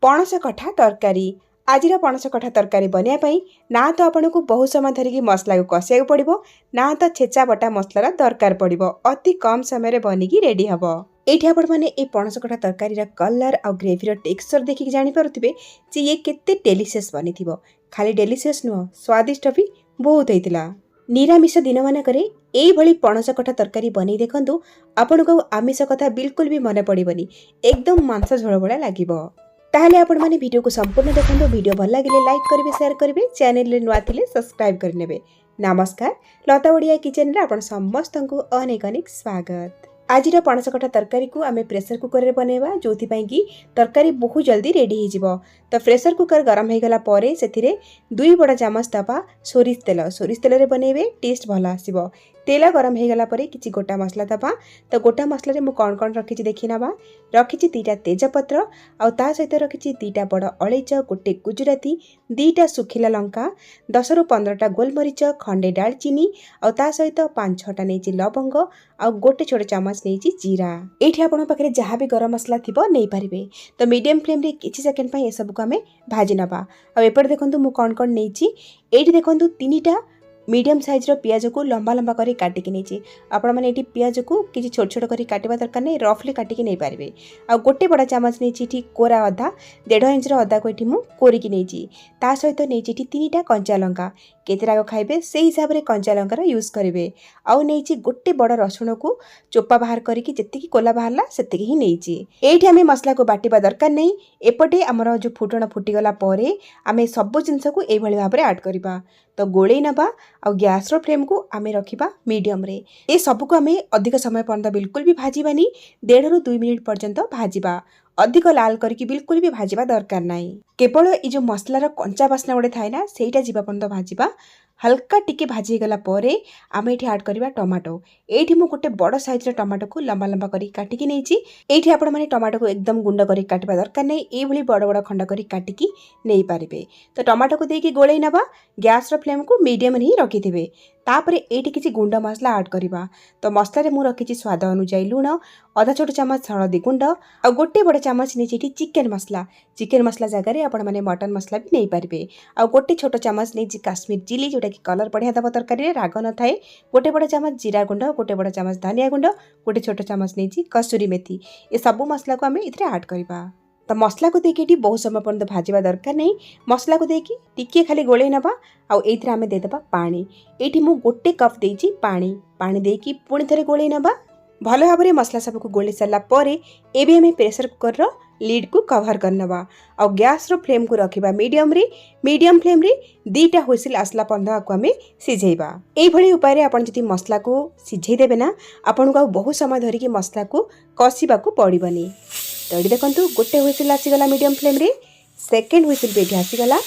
पणस कठा तरकारी। आज पणस कठा तरकारी बनाई ना तो आपन को बहुत समय धरिकी मसला को कषिया पड़ो ना तो छेचा बटा मसलार दरकार पड़ो। अति कम समय बनिकी रेडी हम। ये आपण मैंने ये पणस कठा तरकारी कलर आ ग्रेवी टेक्सचर देखिक जानीपे जे ये केते डेलीशियस बनी थी। खाली डेलीशियस नुह स्वादिष्ट भी बहुत होता। निरामिष दिन मानक ये पणस कठा तरकारी बनी देखु आपण को आमिष कथा बिल्कुल भी मन पड़ोनी। एकदम मांस झोल भाया लगे। ताहले आपण माने वीडियो को संपूर्ण देखंतु। वीडियो भल लगे लाइक करेंगे, शेयर करेंगे, चैनल रे नुआ थिले सब्सक्राइब करनेबे। नमस्कार, लता ओडिया किचन रे आपण समस्त को अनेक अनेक स्वागत। आज पणस कठा तरकारी को आमे प्रेशर कुकर रे बनेबा जो कि तरकारी बहुत जल्दी रेडी हो जिवो। तो प्रेशर कुकर गरम हो गला परे सेथिरे 2 बड़ा चामच दबा सोरिष तेल रे बनेबे टेस्ट भल आसीबो। तेल गरम हो गला परे किछि गोटा मसला दबा। तो गोटा मसला रे मु कोन कोन रखिछि देखि नबा। रखिछि 2टा तेजपत्र आ ता सहित रखिछि 2टा बड़ अळैच, गोटे गुजराती, 2टा सुखिला लंका, 10 रु 15टा गोलमरीच, खंडे दालचीनी आ ता सहित 5-6टा नेछि लवंग आ गोटे छोटे चामच नेछि जीरा। एठी आपण पाखरे जहाँ भी गरम मसला थिबो नै पारिबे। तो मीडियम फ्लेम रे किछि सेकंड पय ए सब को हमें भाजी नबा। आ एपर देखंतु मु कोन कोन नेछि। एठी देखंतु 3टा मीडियम साइज रो पियाज को लंबा लंबा करी काटिकी नेछि। आपण माने एठी पियाज को किछि छोट छोट करी काटिबा दरकार नै, रफली काटिकी नै पारिबे। आ गोटे बड़ा चामच नेछि एठी कोरा अदा, 1.5 इंच रो अदा को एठी मु कोरिकी नेछि। ता सहित नेछि एठी 3टा कंचा लंका। केते राग खाइबे से हिसाब रे कंचा लंका रो यूज करिवे। आउ नेछि गोटे बड़ रसुण को चोपा बाहर करिकी जेतिकी कोला बाहरला सेतिकी ही नेछि। एठी हमें मसला को बाटिबा दरकार नै। एपटे हमर जो फुटण फुटी गला परे हमें सब जिंस को एई भली भाबरे ऐड करिबा। तो गोळेई नबा आ गैस रो फ्लेम को आमे रखिबा मीडियम रे। ए सब को आमे अधिक समय पर्यंत बिल्कुल भी भाजीबानी। 1.5 रु 2 मिनिट पर्यंत भाजीबा। अधिक लाल करके बिल्कुल भी भाजीबा दरकार नाही। केवल ये जो मसलार कंचा बास्ना गोटे थाए ना सेटा जीवा पर्यंत भाजीबा। हल्का टिके भाजी गला परे आमे एठी ऐड करिबा टमाटो। एठी मु गोटे बड़ साइज रे टमाटो को लंबा लंबा करी काटिकी नेछि। एठी आपण माने टमाटो को एकदम गुंड करी काटिबा दरकार नै। ए भली बड़ बड़ खंड करी काटिकी नै पारिबे। तो टमाटो को देकी गोळेई नबा। गैस रो फ्लेम को मीडियम रे ही रखिथिबे। तापरे एठी किछि गुंड मसला ऐड करिबा। तो मसला रे मु रखिछि स्वाद अनुसार लूण, आधा छोट चामच हळदी गुंड आ गोटे बड़ चामच नेछि एठी चिकन मसला जगह रे आपण माने मटन मसला भी नै पारिबे। आ गोटे छोट चामच नेछि काश्मीर चिली जोटा कि कलर बढ़िया दबा तरकारी रे राग न थाए। गोटे बड़ चामच जीरा गुंड, गोटे बड़ चामच धनिया गुंड, गोटे छोट चामच नेछि कसूरी मेथी। ए सब मसला को आमे इथरे ऐड करिबा। तो मसला को देकी एठी बहुत समय पर्यंत भाजीबा दरकार नै। मसला को देकी टिके खाली गोळे नबा। आ एथरे आमे दे देबा पानी। एठी मु गोटे कप देछि पानी देकी पुणी थरे गोळे नबा। भलो भाबरे मसला सब को गोळे सरला परे एबे हमें प्रेशर कुकर रो लीड को कवर करनबा। आ गैस रो फ्लेम को रखिबा मीडियम फ्लेम रे 2टा हुइसिल आसला पंदा को हमें सिझेइबा। एई भली उपाय रे आपण जति मसला को सिझेइ देबे ना आपण को बहुत समय धरि कि मसला को कसिबा को पड़िबनी। तो एडी देखंतु गोटे हुइसिल आसी गला मीडियम फ्लेम रे, सेकंड हुइसिल भी एठी आसी गला।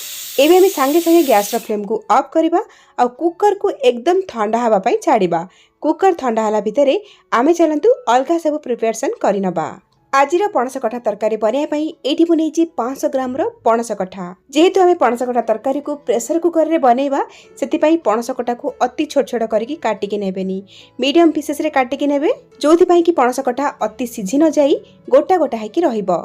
एबे हमें संगे संगे गैस रो फ्लेम को ऑफ करबा आ कुकर को एकदम ठंडा हवा पई छाड़ीबा। कुकर ठंडा हला भितरे आमे चलंतु अलगा सब प्रिपरेशन करि नबा। आजिर पणस कठा तरकारी बनाई पई एठी बनेछि 500 ग्राम रो पणस कठा। जेहेतु हमें पणस कठा तरकारी को प्रेशर कुकर रे बनेबा सेति पई पणस कठा को अति छोट छोट करिकि काटिकि नेबेनी। मीडियम पीसेस रे काटिकि नेबे जोथि पई कि पणस कठा अति सिझि न जाई गोटा गोटा हाइकि रहिबो।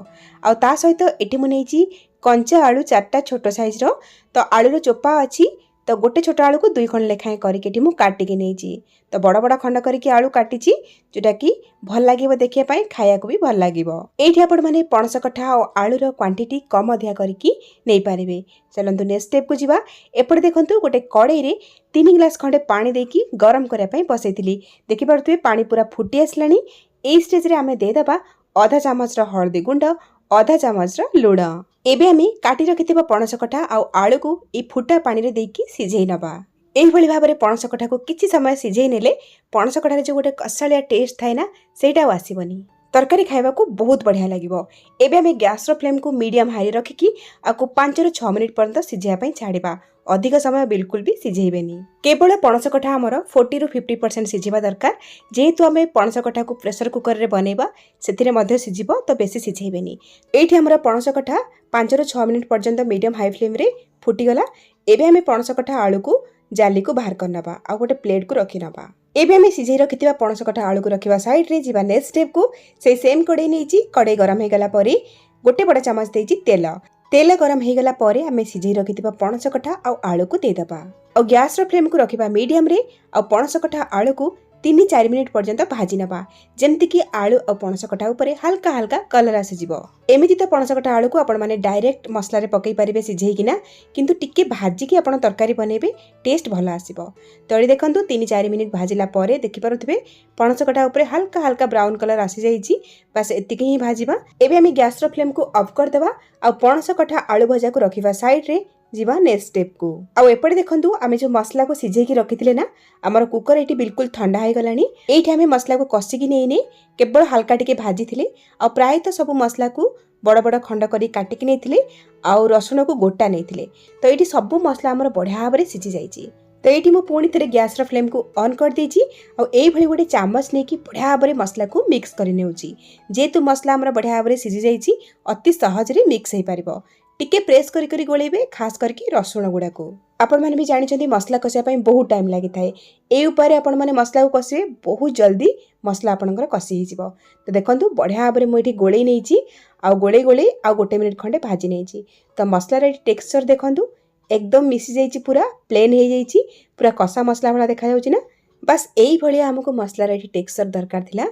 आ ता सहित एठी बनेछि कंचा आलू 4टा छोट साइज रो। तो आलू रो चोपा अछि। तो गोटे छोट आलू को 2 खंड लेखाएं करिकि मु काटिकि नेछि। तो बड़ बड़ खंड करिकि आलू काटिछि जोटा कि भल लागिबो देखिया पई, खाया को भी भल लागिबो। एठी आपण माने पणस कठा और आलू रो क्वांटिटी कम अधिया करिकि नै पारिबे। चलंतु नेक्स्ट स्टेप को जिबा। एपटे देखंतु गोटे कड़ाई रे 3 ग्लास खंडे पानी देकी गरम करिया पई बसैतिली। देखि पारथुबे पानी पूरा फुटी आसलानी। एई स्टेज रे आमे दे दबा आधा चामच रो हळदी गुंड, आधा चामच रो लूण। एबे हमें काटी रखिथिबा पणस कठा आ आलू को ए फुटा पानी रे देकी सिझेइ नबा। एई भली भाबरे पणस कठा को किछि समय सिझेइ नेले पणस कठा रे जो गोटे कसालिया टेस्ट थाए ना सेटा आसीबनी। तरकारी खाइबा को बहुत बढ़िया लागिबो। एबे हमें गैस रो फ्लेम को मीडियम हाई रखिकी आकु 5 रु 6 मिनिट पर्यंत सिझेया पई छाड़ीबा। अधिक समय बिल्कुल भी सिझेइबेनी। केवल पणस कठा हमर 40 रु 50% सिझिबा दरकार। जेहेतु हमें पणस कठा को प्रेशर कुकर रे बनेबा सेथिरे मध्ये सिझिबो तो बेसी सिझेइबेनी। एठी हमर पणस कठा 5 रु 6 मिनिट पर्यंत मीडियम हाई फ्लेम रे फुटी गला। एबे हमें पणस कठा आलू को जाली को बाहर करनबा आ गोटे प्लेट को रखि नबा। एबे हमें सिझेइ रखिथिबा पणस कठा आलू को रखिबा साइड रे जिबा नेक्स्ट स्टेप को। से सेम कड़ाई नेछि। कड़ाई गरम हे गला परे गोटे बड़ चामच देइछि तेल। तेल गरम हो गला परे आमे सिझेई रखिथिबा पणस कठा आ आलू को देदबा। आ गैस रो फ्लेम को रखिबा मीडियम रे आ पणस कठा आलू को 3-4 मिनिट पर्यंत भाजी नबा, जेमति कि आलू और पणस कठा उपरे हल्का हल्का कलर आसीजिवो। एमिति तो पणस कठा आलू को आपण माने डायरेक्ट मसला रे पकई परिबे सिझेइकिना, किंतु टिके भाजी कि आपण तरकारी बनेबे टेस्ट भलो आसीबो। तळी देखंतु 3-4 मिनिट भाजिला परे देखि पारुथिबे पणस कठा उपरे हल्का हल्का ब्राउन कलर आसी जाईछि। बस एतिके ही भाजिबा। एबे आमी गैस रो फ्लेम को ऑफ कर देबा आ पणस कठा आलू भजा को रखिबा साइड रे जीवा नेक्स्ट स्टेप को। आ एपटे देखंतु आमे जो मसला को सिझे की रखिथिले ना, हमर कुकर एटी बिल्कुल ठंडा हो गलानी। एठी आमे मसला को कसी की नै केवल हल्का टिके भाजी थिले आ प्राय तो सब मसला को बड़ बड़ खंड करी काटी की नैथिले आ रसुण को गोटा नैथिले। तो एठी सब मसला हमर बढ़िया भाबरे सिझी जाईछि। तो ये मु पुणी थे गैस रो फ्लेम को ऑन कर देछि आ एई भली गोटे चामच नै कि बढ़िया भाबरे मसला को मिक्स करि नेउछि। जेतु मसला हमर बढ़िया भाबरे सिझी जाईछि अति सहज रे मिक्स हेई परिबो। टिके प्रेस करी करी गोलेबे, खास करके रसुण गुडा को। आपण माने भी जानि छथि मसला कसिया पई बहुत टाइम लागि थाए। ए ऊपर आपण माने मसला को कसिबे बहुत जल्दी मसला आपनकर कसी हि जिवो। तो देखंतु बढ़िया भाबरे मु एठी गोळेई नेछि आ गोळे आ गोटे मिनिट खंडे भाजी नेछि। तो मसला रे टेक्सचर देखंतु एकदम मिसी जाईछि, पूरा प्लेन हे जाईछि, पूरा कसा मसला वाला देखा जाउछि ना। बस एई भली हमको मसला रे टेक्सचर दरकार थिला।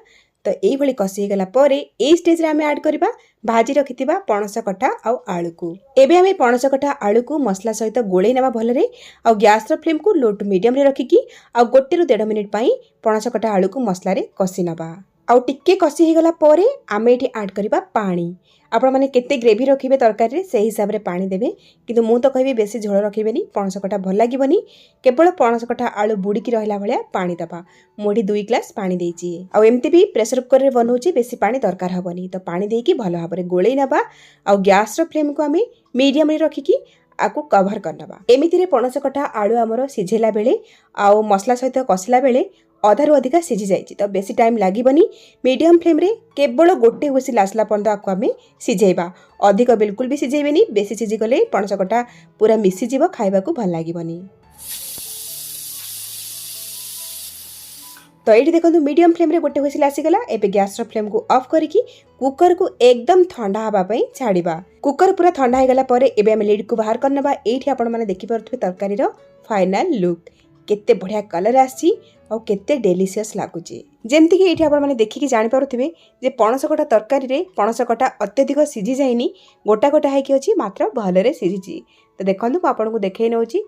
तो एई भली कसी गला परे ए स्टेज रे हमें ऐड करबा भाजी रखिथिबा पणस कठा आ आलू को। एबे हमें पणस कठा आलू को मसला सहित गोळेई नबा भलरे आ गैस रो फ्लेम को लो टू मीडियम रे रखिकी आ 1 ରୁ 1.5 मिनिट पई पणस कठा आलू को मसला रे कसी नबा। आ टिके कसी हे गला परे आमे एठी ऐड करबा पानी। आपण माने केते ग्रेवी रखिबे तरकारी रे सेही हिसाब रे पानी देबे, किंतु मु तो कहबी बेसी झोल रखिबेनी, पणस कठा भल लागिबनी। केवल पणस कठा आलू बुडी की रहला भलिया पानी दबा। मोडी 2 ग्लास पानी देइछि। आ एमती भी प्रेशर कुकर रे बनौछि, बेसी पानी दरकार हबनी। तो पानी देकी भल भाबरे गोळेई नबा आ गैस रो फ्लेम को आमे मीडियम रे रखिकी आकु कवर करनबा। एमिति रे पणस कठा आलू हमरो सिझेला बेले आ मसला सहित कसिला बेले अधारू अधिका सिझी जाइछि। तो बेसी टाइम लागिबनी। मीडियम फ्लेम रे केवल गोटे हुइसिल आसला पर्यंत आकु आमे सिझेइबा। अधिक बिल्कुल भी सिझेइबेनी, बेसी सिझी गले पणस कठा पूरा मिसी जिवो, खाइबा को भल लागिबनी। तो ये देखो मीडियम फ्लेम रे गोटे हुइसिल आसीगला। एबे गैस रो फ्लेम को ऑफ करिकी कुकर को एकदम ठंडा हबा पई छाड़ीबा। कुकर पूरा ठंडा हो गला परे एबे हम लिड को बाहर करनबा। एठी आपण माने देखि परथबे तरकारी रो फाइनल लुक केते बढ़िया कलर आसी और केते डेलीशियस लागुची। जेमति कि एठी आपण माने देखि जानि पारुथिबे जे पणस कठा तरकारी रे पणस कठा अत्यधिक सिझी जाइनी, गोटा गोटा है कि अछि, मात्र भलरे सिझिची। तो देखंतु म आपन को देखै नउची।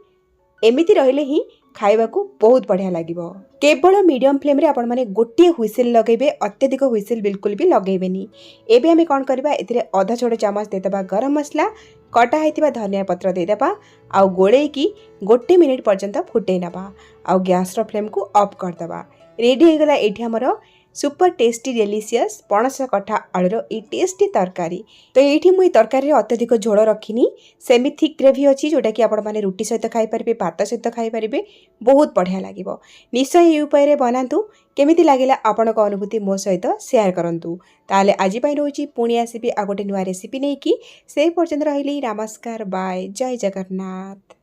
एमिति रहिले ही खाइबा को बहुत बढ़िया लागिबो। केवल मीडियम फ्लेम रे आपण माने गोटे हुइसिल लगेबे, अत्यधिक हुइसिल बिल्कुल भी लगेबेनी। एबे हमें कोन करबा, एथिरे आधा छोटे चामच देदबा गरम मसला, कटा हेतिबा धनिया पत्र देदबा आ गोळेई की गोटे मिनिट पर्यंत फुटै नबा आ गैस रो फ्लेम को ऑफ कर दबा। रेडी हो गला एठी हमरो सुपर टेस्टी डेलीशियस पणस कठा आलूर ए टेस्टी तरकारी। तो ये मुझे तरकारी अत्यधिक झोल रखिनी, सेमी थिक ग्रेवी अच्छी जोटा कि आपण माने रुटी सहित खाई पारिबे, भात सहित खाई पारिबे, बहुत बढ़िया लागिबो। निश्चय ये उपाय बनातु। केमिति लागिला आपणक अनुभूति मो सहित शेयर करंतु। ताले आज पई रहउची पुणी आसीबी आ गोटे नुआ रेसिपी नेकी। से पर्यंत रहिली नमस्कार, बाय, जय जगन्नाथ।